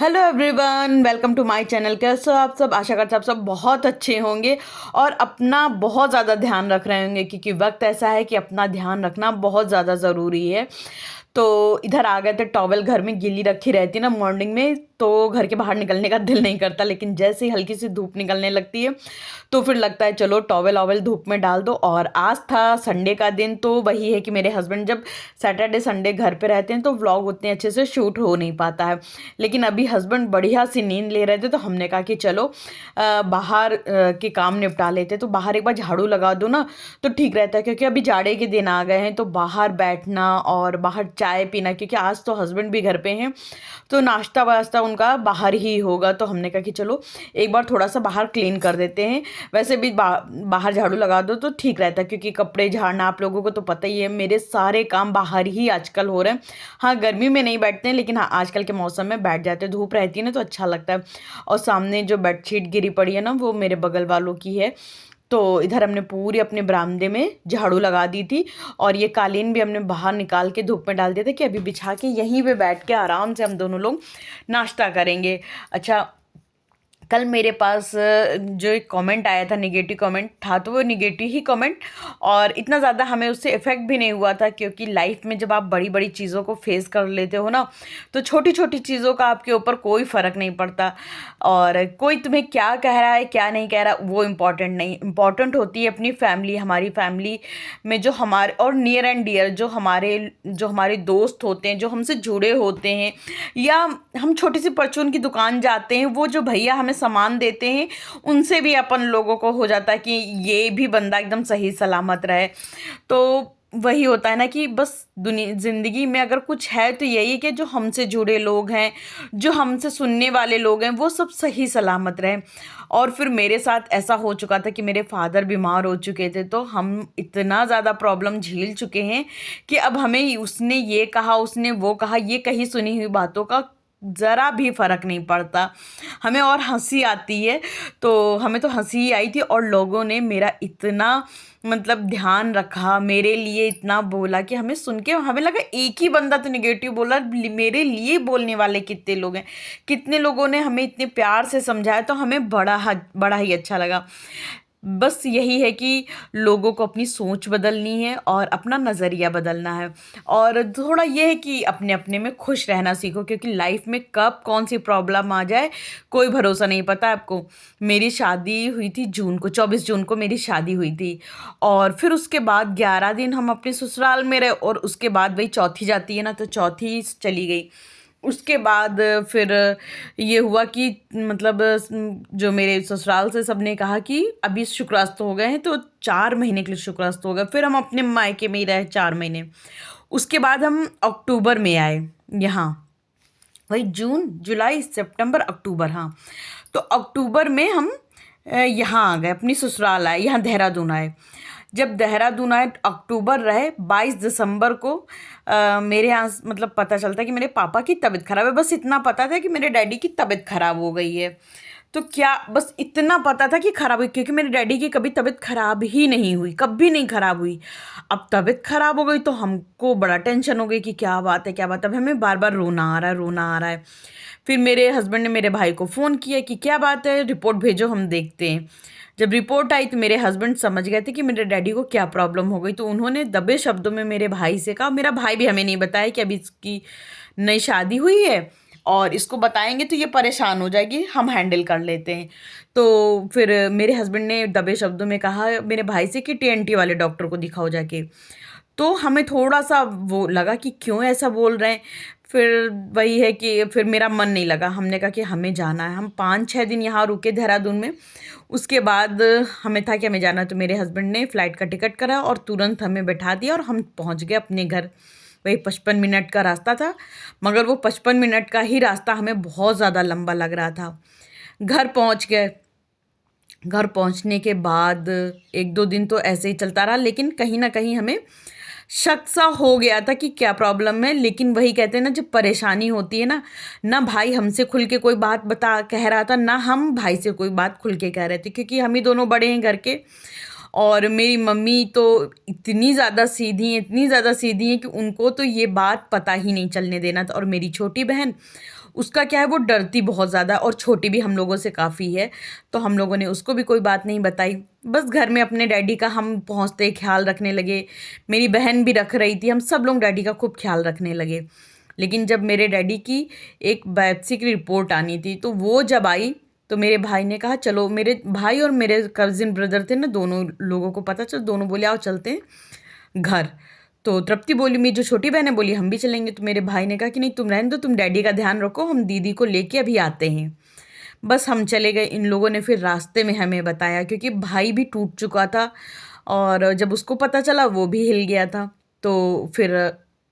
Hello everyone, welcome to my channel. कैसे हो आप सब? आशा करते हैं आप सब बहुत अच्छे होंगे और अपना बहुत ज़्यादा ध्यान रख रहे होंगे, क्योंकि वक्त ऐसा है कि अपना ध्यान रखना बहुत ज़्यादा ज़रूरी है। तो इधर आ गए थे। टॉवल घर में गीली रखी रहती ना मॉर्निंग में, तो घर के बाहर निकलने का दिल नहीं करता, लेकिन जैसे ही हल्की सी धूप निकलने लगती है तो फिर लगता है चलो टॉवल ऑवल धूप में डाल दो। और आज था संडे का दिन, तो वही है कि मेरे हस्बैंड जब सैटरडे संडे घर पे रहते हैं तो व्लॉग उतने अच्छे से शूट हो नहीं पाता है। लेकिन अभी हस्बैंड बढ़िया सी नींद ले रहे थे, तो हमने कहा कि चलो बाहर के काम निपटा लेते, तो बाहर एक बार झाड़ू लगा दो ना तो ठीक रहता है। क्योंकि अभी जाड़े के दिन आ गए हैं, तो बाहर बैठना और बाहर चाय पीना, क्योंकि आज तो हस्बैंड भी घर पे हैं तो नाश्ता वास्ता उनका बाहर ही होगा। तो हमने कहा कि चलो एक बार थोड़ा सा बाहर क्लीन कर देते हैं। वैसे भी बाहर झाड़ू लगा दो तो ठीक रहता है, क्योंकि कपड़े झाड़ना आप लोगों को तो पता ही है, मेरे सारे काम बाहर ही आजकल हो रहे हैं। हाँ, गर्मी में नहीं बैठते हैं, लेकिन हाँ आजकल के मौसम में बैठ जाते हैं। धूप रहती है ना तो अच्छा लगता है। और सामने जो बेडशीट गिरी पड़ी है ना, वो मेरे बगल वालों की है। तो इधर हमने पूरी अपने बरामदे में झाड़ू लगा दी थी, और ये कालीन भी हमने बाहर निकाल के धूप में डाल दिया था कि अभी बिछा के यहीं पे बैठ के आराम से हम दोनों लोग नाश्ता करेंगे। अच्छा, कल मेरे पास जो एक कमेंट आया था, निगेटिव कमेंट था, तो वो निगेटिव ही कमेंट, और इतना ज़्यादा हमें उससे इफ़ेक्ट भी नहीं हुआ था। क्योंकि लाइफ में जब आप बड़ी बड़ी चीज़ों को फेस कर लेते हो ना, तो छोटी छोटी चीज़ों का आपके ऊपर कोई फ़र्क नहीं पड़ता। और कोई तुम्हें क्या कह रहा है क्या नहीं कह रहा, वो इम्पॉर्टेंट नहीं, इम्पॉर्टेंट होती है अपनी फैमिली। हमारी फैमिली में जो हमारे और नियर एंड डियर जो हमारे दोस्त होते हैं, जो हमसे जुड़े होते हैं, या हम छोटी सी परचून की दुकान जाते हैं, वो जो भैया हमें सामान देते हैं, उनसे भी अपन लोगों को हो जाता है कि ये भी बंदा एकदम सही सलामत रहे। तो वही होता है ना कि बस दुनिया ज़िंदगी में अगर कुछ है तो यही कि जो हमसे जुड़े लोग हैं, जो हमसे सुनने वाले लोग हैं, वो सब सही सलामत रहें। और फिर मेरे साथ ऐसा हो चुका था कि मेरे फादर बीमार हो चुके थे, तो हम इतना ज़्यादा प्रॉब्लम झेल चुके हैं कि अब हमें उसने ये कहा, उसने वो कहा, ये कहीं सुनी हुई बातों का ज़रा भी फ़र्क नहीं पड़ता। हमें और हंसी आती है। तो हमें तो हंसी ही आई थी, और लोगों ने मेरा इतना मतलब ध्यान रखा, मेरे लिए इतना बोला कि हमें सुन के हमें लगा एक ही बंदा तो निगेटिव बोला, मेरे लिए बोलने वाले कितने लोग हैं, कितने लोगों ने हमें इतने प्यार से समझाया, तो हमें बड़ा ही अच्छा लगा। बस यही है कि लोगों को अपनी सोच बदलनी है और अपना नज़रिया बदलना है। और थोड़ा ये है कि अपने अपने में खुश रहना सीखो, क्योंकि लाइफ में कब कौन सी प्रॉब्लम आ जाए कोई भरोसा नहीं पता आपको। मेरी शादी हुई थी जून को, 24 जून को मेरी शादी हुई थी। और फिर उसके बाद 11 दिन हम अपने ससुराल में रहे, और उसके बाद वही चौथी जाती है ना, तो चौथी चली गई। उसके बाद फिर ये हुआ कि मतलब जो मेरे ससुराल से सबने कहा कि अभी शुक्रास्त हो गए हैं, तो 4 महीने के लिए शुक्रास्त हो गए। फिर हम अपने मायके में ही रहे 4 महीने। उसके बाद हम अक्टूबर में आए यहाँ, वही जून जुलाई सितंबर अक्टूबर, हाँ। तो अक्टूबर में हम यहाँ आ गए, अपनी ससुराल आए, यहाँ देहरादून आए। जब देहरादून आए अक्टूबर रहे, 22 दिसंबर को मेरे यहाँ मतलब पता चलता कि मेरे पापा की तबीयत ख़राब है। बस इतना पता था कि मेरे डैडी की तबीयत ख़राब हो गई है। तो क्या बस इतना पता था कि ख़राब हुई, क्योंकि मेरे डैडी की कभी तबीयत ख़राब ही नहीं हुई, कभी नहीं ख़राब हुई। अब तबीयत ख़राब हो गई तो हमको बड़ा टेंशन हो गई कि क्या बात है क्या बात है। अब हमें बार बार रोना आ रहा है, रोना आ रहा है। फिर मेरे हस्बैंड ने मेरे भाई को फ़ोन किया कि क्या बात है, रिपोर्ट भेजो हम देखते हैं। जब रिपोर्ट आई तो मेरे हस्बैंड समझ गए थे कि मेरे डैडी को क्या प्रॉब्लम हो गई। तो उन्होंने दबे शब्दों में मेरे भाई से कहा, मेरा भाई भी हमें नहीं बताया कि अभी इसकी नई शादी हुई है, और इसको बताएंगे तो ये परेशान हो जाएगी, हम हैंडल कर लेते हैं। तो फिर मेरे हस्बैंड ने दबे शब्दों में कहा मेरे भाई से कि टीएनटी वाले डॉक्टर को दिखाओ जाके। तो हमें थोड़ा सा वो लगा कि क्यों ऐसा बोल रहे हैं। फिर वही है कि फिर मेरा मन नहीं लगा, हमने कहा कि हमें जाना है। हम 5-6 दिन यहाँ रुके देहरादून में। उसके बाद हमें था कि हमें जाना है, तो मेरे हस्बैंड ने फ़्लाइट का टिकट करा और तुरंत हमें बैठा दिया, और हम पहुँच गए अपने घर। वही 55 मिनट का रास्ता था, मगर वो 55 मिनट का ही रास्ता हमें बहुत ज़्यादा लंबा लग रहा था। घर पहुँच गए। घर पहुँचने के बाद 1-2 दिन तो ऐसे ही चलता रहा, लेकिन कहीं ना कहीं हमें शक सा हो गया था कि क्या प्रॉब्लम है। लेकिन वही कहते हैं ना, जब परेशानी होती है ना, ना भाई हमसे खुल के कोई बात बता कह रहा था, ना हम भाई से कोई बात खुल के कह रहे थे, क्योंकि हम ही दोनों बड़े हैं घर के। और मेरी मम्मी तो इतनी ज़्यादा सीधी हैं, इतनी ज़्यादा सीधी हैं कि उनको तो ये बात पता ही नहीं चलने देना था। और मेरी छोटी बहन, उसका क्या है, वो डरती बहुत ज़्यादा और छोटी भी हम लोगों से काफ़ी है। तो हम लोगों ने उसको भी कोई बात नहीं बताई। बस घर में अपने डैडी का हम पहुँचते ही ख़्याल रखने लगे। मेरी बहन भी रख रही थी, हम सब लोग डैडी का खूब ख़्याल रखने लगे। लेकिन जब मेरे डैडी की एक बायोप्सी की रिपोर्ट आनी थी, तो वो जब आई तो मेरे भाई ने कहा चलो, मेरे भाई और मेरे कज़िन ब्रदर थे ना, दोनों लोगों को पता चल, दोनों बोले आओ चलते हैं घर। तो तृप्ति बोली, मेरी जो छोटी बहन है, बोली हम भी चलेंगे। तो मेरे भाई ने कहा कि नहीं तुम रहने दो, तुम डैडी का ध्यान रखो, हम दीदी को लेके अभी आते हैं। बस हम चले गए। इन लोगों ने फिर रास्ते में हमें बताया, क्योंकि भाई भी टूट चुका था और जब उसको पता चला वो भी हिल गया था। तो फिर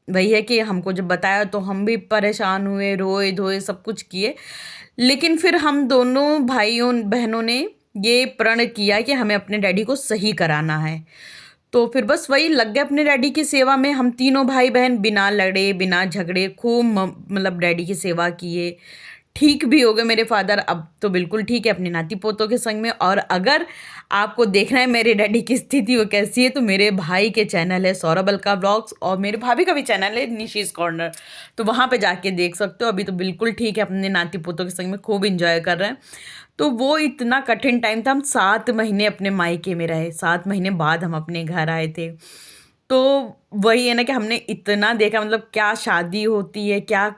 वही है कि हमको जब बताया तो हम भी परेशान हुए, रोए धोए सब कुछ किए। लेकिन फिर हम दोनों भाइयों बहनों ने ये प्रण किया कि हमें अपने डैडी को सही कराना है। तो फिर बस वही लग गए अपने डैडी की सेवा में। हम तीनों भाई बहन बिना लड़े बिना झगड़े खूब मतलब डैडी की सेवा किए। ठीक भी हो गए मेरे फादर, अब तो बिल्कुल ठीक है अपने नाती पोतों के संग में। और अगर आपको देखना है मेरे डैडी की स्थिति वो कैसी है, तो मेरे भाई के चैनल है सौरभ अलका व्लॉग्स, और मेरे भाभी का भी चैनल है निशीज कॉर्नर, तो वहाँ पे जाके देख सकते हो। अभी तो बिल्कुल ठीक है, अपने नाती पोतों के संग में खूब इंजॉय कर रहे हैं। तो वो इतना कठिन टाइम था। हम 7 महीने अपने मायके में रहे, 7 महीने बाद हम अपने घर आए थे। तो वही है ना कि हमने इतना देखा, मतलब क्या शादी होती है, क्या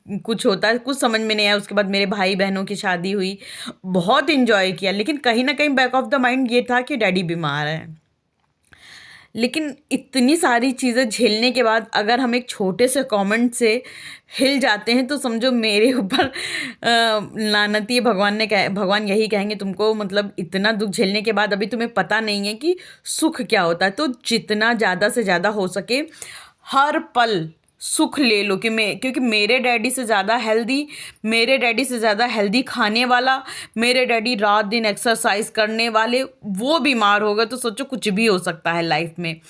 कुछ होता है, कुछ समझ में नहीं आया। उसके बाद मेरे भाई बहनों की शादी हुई, बहुत इंजॉय किया। लेकिन कहीं ना कहीं बैक ऑफ द माइंड ये था कि डैडी बीमार है। लेकिन इतनी सारी चीज़ें झेलने के बाद अगर हम एक छोटे से कमेंट से हिल जाते हैं, तो समझो मेरे ऊपर लानती है। भगवान यही कहेंगे तुमको, मतलब इतना दुख झेलने के बाद अभी तुम्हें पता नहीं है कि सुख क्या होता है। तो जितना ज़्यादा से ज़्यादा हो सके हर पल सुख ले लो। क्योंकि मेरे डैडी से ज़्यादा हेल्दी, मेरे डैडी से ज़्यादा हेल्दी खाने वाला, मेरे डैडी रात दिन एक्सरसाइज करने वाले, वो बीमार हो गए तो सोचो कुछ भी हो सकता है लाइफ में।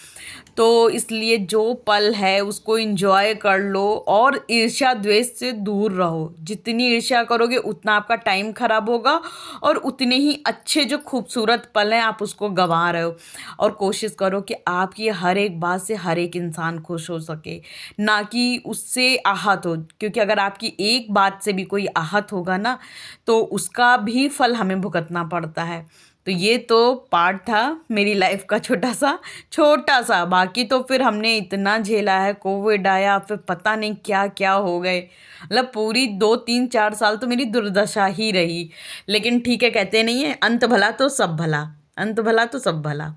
तो इसलिए जो पल है उसको एंजॉय कर लो और ईर्ष्या द्वेष से दूर रहो। जितनी ईर्ष्या करोगे उतना आपका टाइम खराब होगा और उतने ही अच्छे जो खूबसूरत पल हैं आप उसको गंवा रहे हो। और कोशिश करो कि आपकी हर एक बात से हर एक इंसान खुश हो सके, ना कि उससे आहत हो। क्योंकि अगर आपकी एक बात से भी कोई आहत होगा ना, तो उसका भी फल हमें भुगतना पड़ता है। तो ये तो पार्ट था मेरी लाइफ का छोटा सा। बाकी तो फिर हमने इतना झेला है, कोविड आया, फिर पता नहीं क्या क्या हो गए। मतलब पूरी 2 3 4 साल तो मेरी दुर्दशा ही रही। लेकिन ठीक है, कहते नहीं है अंत भला तो सब भला, अंत भला तो सब भला।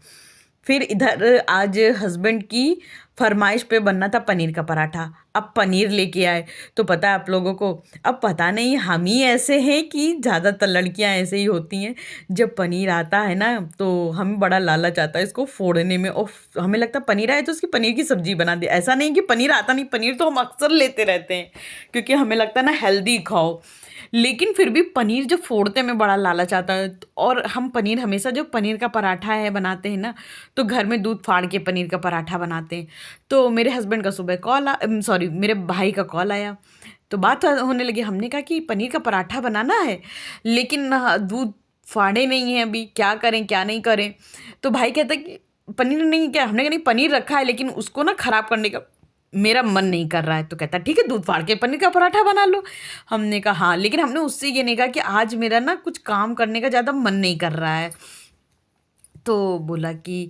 फिर इधर आज हस्बैंड की फरमाइश पे बनना था पनीर का पराठा। अब पनीर लेके आए, तो पता है आप लोगों को, अब पता नहीं हम ही ऐसे हैं कि ज़्यादातर लड़कियां ऐसे ही होती हैं। जब पनीर आता है ना तो हमें बड़ा लालच आता है इसको फोड़ने में, और हमें लगता है पनीर आए तो उसकी पनीर की सब्जी बना दे। ऐसा नहीं कि पनीर आता नहीं, पनीर तो हम अक्सर लेते रहते हैं क्योंकि हमें लगता है ना हेल्दी खाओ। लेकिन फिर भी पनीर जब फोड़ते में बड़ा लालच आता है। और हम पनीर हमेशा जो पनीर का पराठा है बनाते हैं ना, तो घर में दूध फाड़ के पनीर का पराठा बनाते हैं। तो मेरे हस्बैंड का सुबह सॉरी मेरे भाई का कॉल आया, तो बात होने लगी। हमने कहा कि पनीर का पराठा बनाना है, लेकिन दूध फाड़े नहीं है, अभी क्या करें क्या नहीं करें। तो भाई कहता कि पनीर नहीं, क्या हमने कहा नहीं पनीर रखा है, लेकिन उसको ना खराब करने का मेरा मन नहीं कर रहा है। तो कहता ठीक है दूध फाड़ के पनीर का पराठा बना लो। हमने कहा हाँ, लेकिन हमने उससे ये नहीं कहा कि आज मेरा ना कुछ काम करने का ज़्यादा मन नहीं कर रहा है। तो बोला कि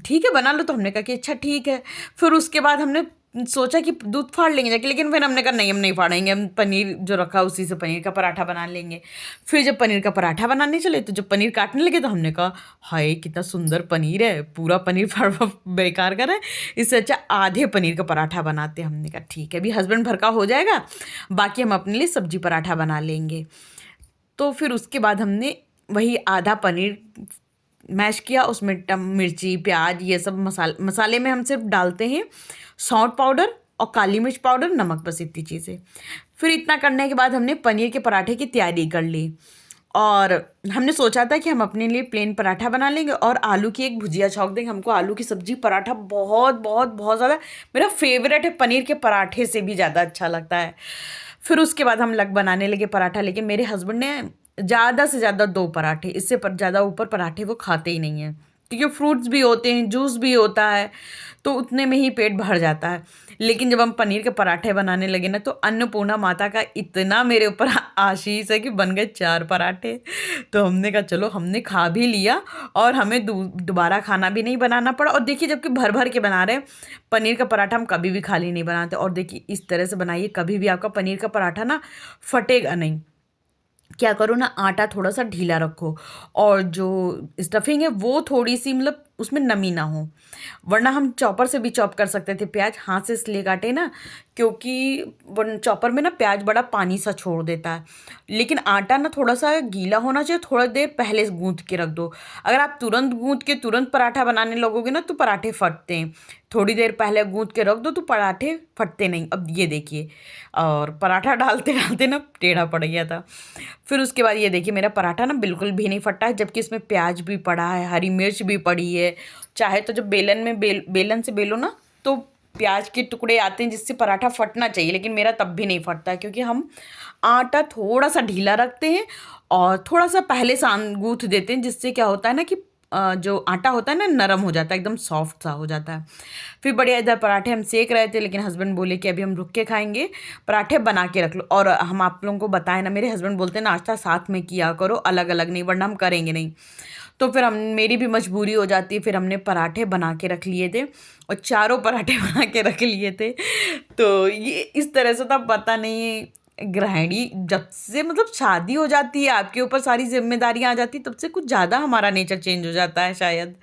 ठीक है बना लो। तो हमने कहा कि अच्छा ठीक है। फिर उसके बाद हमने सोचा कि दूध फाड़ लेंगे जाके, लेकिन फिर हमने कहा नहीं हम नहीं फाड़ेंगे, हम पनीर जो रखा उसी से पनीर का पराठा बना लेंगे। फिर जब पनीर का पराठा बनाने चले तो जब पनीर काटने लगे तो हमने कहा हाय कितना सुंदर पनीर है, पूरा पनीर फाड़ बेकार कर रहा है, इससे अच्छा आधे पनीर का पराठा बनाते। हमने कहा ठीक है, अभी हस्बैंड भर का हो जाएगा, बाकी हम अपने लिए सब्जी पराठा बना लेंगे। तो फिर उसके बाद हमने वही आधा पनीर मैश किया, उसमें मिर्ची प्याज ये सब मसाले में हम सिर्फ डालते हैं सौंठ पाउडर और काली मिर्च पाउडर, नमक, बस इतनी चीज़ें। फिर इतना करने के बाद हमने पनीर के पराठे की तैयारी कर ली। और हमने सोचा था कि हम अपने लिए प्लेन पराठा बना लेंगे और आलू की एक भुजिया छौंक देंगे। हमको आलू की सब्जी पराठा बहुत बहुत बहुत ज़्यादा मेरा फेवरेट है, पनीर के पराठे से भी ज़्यादा अच्छा लगता है। फिर उसके बाद हम बनाने लगे पराठा। लेकिन मेरे हस्बैंड ने ज़्यादा से ज़्यादा 2 पराठे, इससे ज़्यादा ऊपर पराठे वो खाते ही नहीं हैं। क्योंकि फ्रूट्स भी होते हैं, जूस भी होता है, तो उतने में ही पेट भर जाता है। लेकिन जब हम पनीर के पराठे बनाने लगे ना, तो अन्नपूर्णा माता का इतना मेरे ऊपर आशीष है कि बन गए 4 पराठे। तो हमने कहा चलो, हमने खा भी लिया और हमें दोबारा खाना भी नहीं बनाना पड़ा। और देखिए, जबकि भर भर के बना रहे हैं पनीर का पराठा, हम कभी भी खाली नहीं बनाते। और देखिए, इस तरह से बनाइए, कभी भी आपका पनीर का पराठा ना फटेगा नहीं। क्या करो ना, आटा थोड़ा सा ढीला रखो और जो स्टफिंग है वो थोड़ी सी मतलब उसमें नमी ना हो, वरना हम चॉपर से भी चॉप कर सकते थे प्याज, हाथ से इसलिए काटे ना क्योंकि चॉपर में ना प्याज बड़ा पानी सा छोड़ देता है। लेकिन आटा ना थोड़ा सा गीला होना चाहिए, थोड़ा देर पहले गूंथ के रख दो। अगर आप तुरंत गूंथ के तुरंत पराठा बनाने लगोगे ना, तो पराठे फटते हैं। थोड़ी देर पहले गूंथ के रख दो तो पराठे फटते नहीं। अब ये देखिए, और पराठा डालते डालते ना टेढ़ा पड़ गया था। फिर उसके बाद ये देखिए, मेरा पराठा ना बिल्कुल भी नहीं फटा है, जबकि इसमें प्याज भी पड़ा है, हरी मिर्च भी पड़ी है। चाहे तो जब बेलन में बेलन से बेलो ना, तो प्याज के टुकड़े आते हैं जिससे पराठा फटना चाहिए, लेकिन मेरा तब भी नहीं फटता, क्योंकि हम आटा थोड़ा सा ढीला रखते हैं और थोड़ा सा पहले सान गूँथ देते हैं, जिससे क्या होता है ना कि जो आटा होता है ना नरम हो जाता है, एकदम सॉफ्ट सा हो जाता है। फिर बढ़िया, इधर पराठे हम सेक रहे थे, लेकिन हस्बैंड बोले कि अभी हम रुक के खाएंगे, पराठे बना के रख लो। और हम आप लोगों को बताएं ना, मेरे हस्बैंड बोलते हैं नाश्ता साथ में किया करो, अलग अलग नहीं, वरना हम करेंगे नहीं। तो फिर हम, मेरी भी मजबूरी हो जाती है, फिर हमने पराठे बना के रख लिए थे और चारों पराठे बना के रख लिए थे। तो ये इस तरह से, तब पता नहीं, गृहिणी जब से मतलब शादी हो जाती है, आपके ऊपर सारी जिम्मेदारियां आ जाती, तब से कुछ ज़्यादा हमारा नेचर चेंज हो जाता है शायद।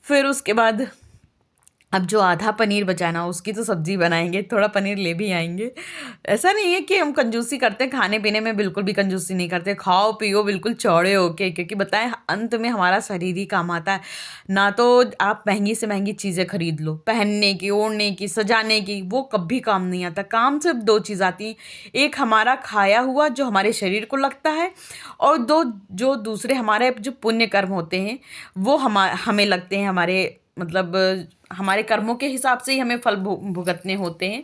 फिर उसके बाद अब जो आधा पनीर बचाना, उसकी तो सब्ज़ी बनाएंगे, थोड़ा पनीर ले भी आएंगे। ऐसा नहीं है कि हम कंजूसी करते हैं, खाने पीने में बिल्कुल भी कंजूसी नहीं करते, खाओ पियो बिल्कुल चौड़े होके, क्योंकि बताएं अंत में हमारा शरीर ही काम आता है। ना तो आप महंगी से महंगी चीज़ें खरीद लो, पहनने की, ओढ़ने की, सजाने की, वो कभी काम नहीं आता। काम सिर्फ 2 चीज़ आती हैं, एक हमारा खाया हुआ जो हमारे शरीर को लगता है, और 2 जो दूसरे हमारे जो पुण्य कर्म होते हैं वो हमें लगते हैं, हमारे मतलब हमारे कर्मों के हिसाब से ही हमें फल भुगतने होते हैं।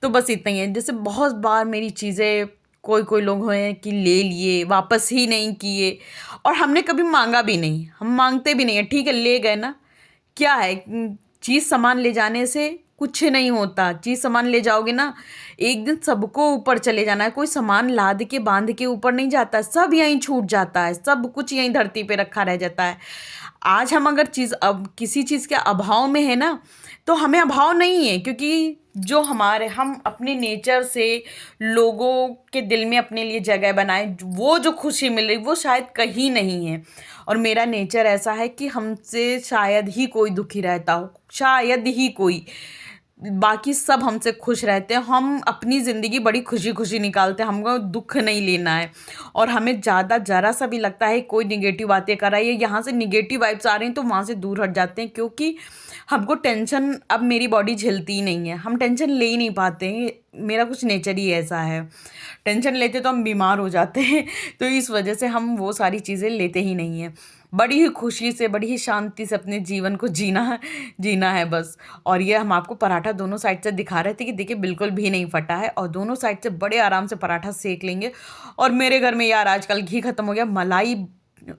तो बस इतना ही है। जैसे बहुत बार मेरी चीज़ें कोई कोई लोग हैं कि ले लिए, वापस ही नहीं किए, और हमने कभी मांगा भी नहीं, हम मांगते भी नहीं है, ठीक है ले गए ना, क्या है, चीज़ सामान ले जाने से कुछ नहीं होता। चीज़ सामान ले जाओगे ना, एक दिन सबको ऊपर चले जाना है, कोई सामान लाद के बांध के ऊपर नहीं जाता, सब यहीं छूट जाता है, सब कुछ यहीं धरती पे रखा रह जाता है। आज हम अगर अब किसी चीज़ के अभाव में है ना, तो हमें अभाव नहीं है, क्योंकि जो हम अपने नेचर से लोगों के दिल में अपने लिए जगह बनाए, वो जो खुशी मिल रही वो शायद कहीं नहीं है। और मेरा नेचर ऐसा है कि हमसे शायद ही कोई दुखी रहता हो, शायद ही कोई, बाकी सब हमसे खुश रहते हैं। हम अपनी ज़िंदगी बड़ी खुशी खुशी निकालते हैं, हमको दुख नहीं लेना है। और हमें ज़्यादा ज़रा सा भी लगता है कोई निगेटिव बातें कर रहा है, यहाँ से निगेटिव वाइब्स आ रही हैं, तो वहाँ से दूर हट जाते हैं, क्योंकि हमको टेंशन अब मेरी बॉडी झेलती ही नहीं है, हम टेंशन ले ही नहीं पाते हैं। मेरा कुछ नेचर ही ऐसा है, टेंशन लेते तो हम बीमार हो जाते हैं। तो इस वजह से हम वो सारी चीज़ें लेते ही नहीं हैं। बड़ी ही खुशी से, बड़ी ही शांति से अपने जीवन को जीना है बस। और ये हम आपको पराठा दोनों साइड से दिखा रहे थे कि देखिए बिल्कुल भी नहीं फटा है, और दोनों साइड से बड़े आराम से पराठा सेक लेंगे। और मेरे घर में यार आजकल घी खत्म हो गया, मलाई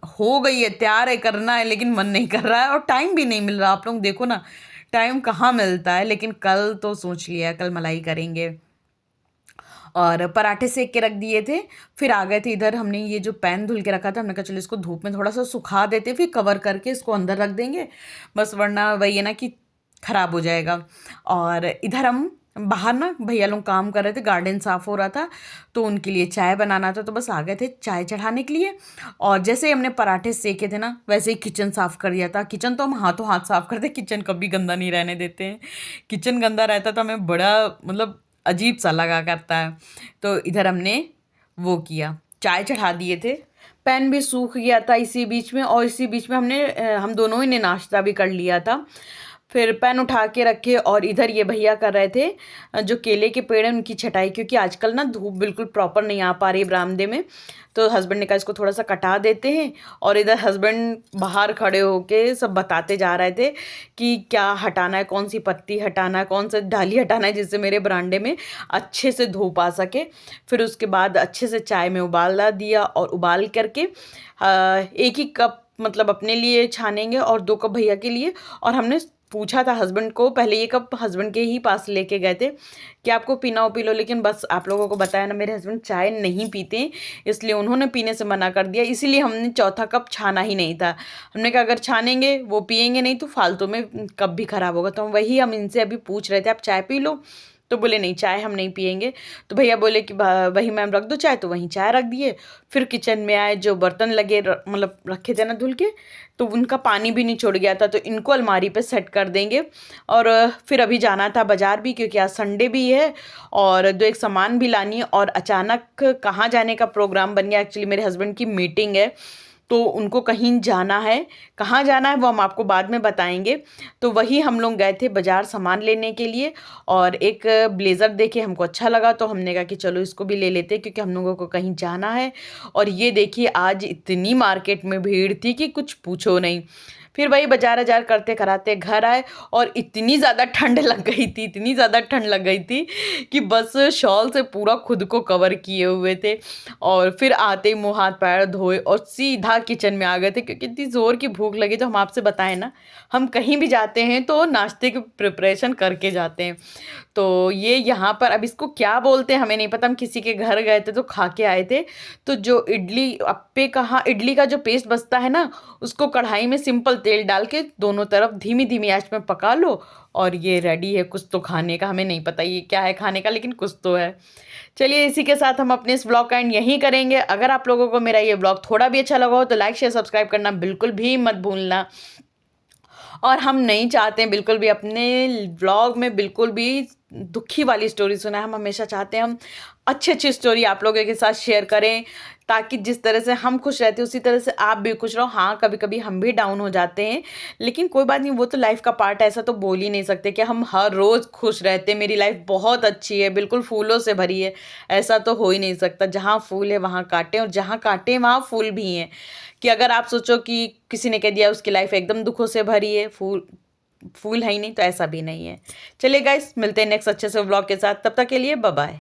हो गई है, तैयार है, करना है, लेकिन मन नहीं कर रहा है और टाइम भी नहीं मिल रहा। आप लोग देखो ना, टाइम कहाँ मिलता है। लेकिन कल तो सोच लिया है, कल मलाई करेंगे। और पराठे सेक के रख दिए थे, फिर आ गए थे इधर। हमने ये जो पैन धुल के रखा था, हमने कहा चलो इसको धूप में थोड़ा सा सुखा देते, फिर कवर करके इसको अंदर रख देंगे बस, वरना वही है ना कि ख़राब हो जाएगा। और इधर हम बाहर ना भैया लोग काम कर रहे थे, गार्डन साफ़ हो रहा था, तो उनके लिए चाय बनाना था, तो बस आ गए थे चाय चढ़ाने के लिए। और जैसे ही हमने पराठे सेके थे ना, वैसे ही किचन साफ़ कर दिया था। किचन तो हम हाथों हाथ साफ़ करते, किचन कभी गंदा नहीं रहने देते हैं। किचन गंदा रहता तो हमें बड़ा मतलब अजीब सा लगा करता है। तो इधर हमने वो किया, चाय चढ़ा दिए थे, पैन भी सूख गया था इसी बीच में, और इसी बीच में हम दोनों ही ने नाश्ता भी कर लिया था। फिर पैन उठा के रखे, और इधर ये भैया कर रहे थे जो केले के पेड़ हैं उनकी छटाई, क्योंकि आजकल ना धूप बिल्कुल प्रॉपर नहीं आ पा रही बरामदे में। तो हस्बैंड ने कहा इसको थोड़ा सा कटा देते हैं, और इधर हस्बैंड बाहर खड़े होके सब बताते जा रहे थे कि क्या हटाना है, कौन सी पत्ती हटाना है, कौन सा डाली हटाना है, जिससे मेरे बरामदे में अच्छे से धूप आ सके। फिर उसके बाद अच्छे से चाय में उबाल दिया, और उबाल करके 1 ही कप मतलब अपने लिए छानेंगे और 2 कप भैया के लिए। और हमने पूछा था हस्बैंड को, पहले ये कप हस्बैंड के ही पास लेके गए थे कि आपको पीना हो पी लो, लेकिन बस आप लोगों को बताया ना, मेरे हस्बैंड चाय नहीं पीते, इसलिए उन्होंने पीने से मना कर दिया। इसीलिए हमने चौथा कप छाना ही नहीं था। हमने कहा अगर छानेंगे वो पिएंगे नहीं तो फालतू में कप भी ख़राब होगा। तो वही हम इनसे अभी पूछ रहे थे, आप चाय पी लो? तो बोले नहीं, चाय हम नहीं पिएंगे। तो भैया बोले कि वही मैम रख दो चाय, तो वहीं चाय रख दिए। फिर किचन में आए, जो बर्तन लगे मतलब रखे थे ना धुल के, तो उनका पानी भी नहीं छोड़ गया था, तो इनको अलमारी पे सेट कर देंगे। और फिर अभी जाना था बाज़ार भी, क्योंकि आज संडे भी है और 2 एक सामान भी लानी है। और अचानक कहाँ जाने का प्रोग्राम बन गया, एक्चुअली मेरे हस्बैंड की मीटिंग है, तो उनको कहीं जाना है। कहाँ जाना है वो हम आपको बाद में बताएंगे। तो वही हम लोग गए थे बाज़ार सामान लेने के लिए, और एक ब्लेज़र देखे हमको अच्छा लगा, तो हमने कहा कि चलो इसको भी ले लेते हैं, क्योंकि हम लोगों को कहीं जाना है। और ये देखिए आज इतनी मार्केट में भीड़ थी कि कुछ पूछो नहीं। फिर वही बाजार करते कराते घर आए, और इतनी ज़्यादा ठंड लग गई थी, इतनी ज़्यादा ठंड लग गई थी कि बस शॉल से पूरा खुद को कवर किए हुए थे। और फिर आते ही मुँह हाथ पैर धोए और सीधा किचन में आ गए थे, क्योंकि इतनी ज़ोर की भूख लगी। तो हम आपसे बताएं ना, हम कहीं भी जाते हैं तो नाश्ते की प्रिपरेशन करके जाते हैं। तो ये यहाँ पर अब इसको क्या बोलते हैं हमें नहीं पता, हम किसी के घर गए थे तो खा के आए थे। तो जो इडली अप्पे कहाँ, इडली का जो पेस्ट बचता है ना, उसको कढ़ाई में सिंपल तेल डाल के दोनों तरफ धीमी धीमी आंच में पका लो, और ये रेडी है कुछ तो खाने का। हमें नहीं पता ये क्या है खाने का, लेकिन कुछ तो है। चलिए इसी के साथ हम अपने इस ब्लॉग का एंड यहीं करेंगे। अगर आप लोगों को मेरा ये ब्लॉग थोड़ा भी अच्छा लगा हो तो लाइक शेयर सब्सक्राइब करना बिल्कुल भी मत भूलना। और हम नहीं चाहते हैं बिल्कुल भी अपने व्लॉग में बिल्कुल भी दुखी वाली स्टोरी सुना है। हम हमेशा चाहते हैं हम अच्छी अच्छी स्टोरी आप लोगों के साथ शेयर करें, ताकि जिस तरह से हम खुश रहते हैं उसी तरह से आप भी खुश रहो। हाँ, कभी कभी हम भी डाउन हो जाते हैं, लेकिन कोई बात नहीं, वो तो लाइफ का पार्ट है। ऐसा तो बोल ही नहीं सकते कि हम हर रोज़ खुश रहते हैं, मेरी लाइफ बहुत अच्छी है, बिल्कुल फूलों से भरी है। ऐसा तो हो ही नहीं सकता। जहाँ फूल है वहाँ कांटे, और जहाँ कांटे हैं वहाँ फूल भी हैं। कि अगर आप सोचो कि किसी ने कह दिया उसकी लाइफ एकदम दुखों से भरी है, फूल फूल है ही नहीं, तो ऐसा भी नहीं है। चलिए गाइस, मिलते हैं नेक्स्ट अच्छे से व्लॉग के साथ। तब तक के लिए बाय बाय।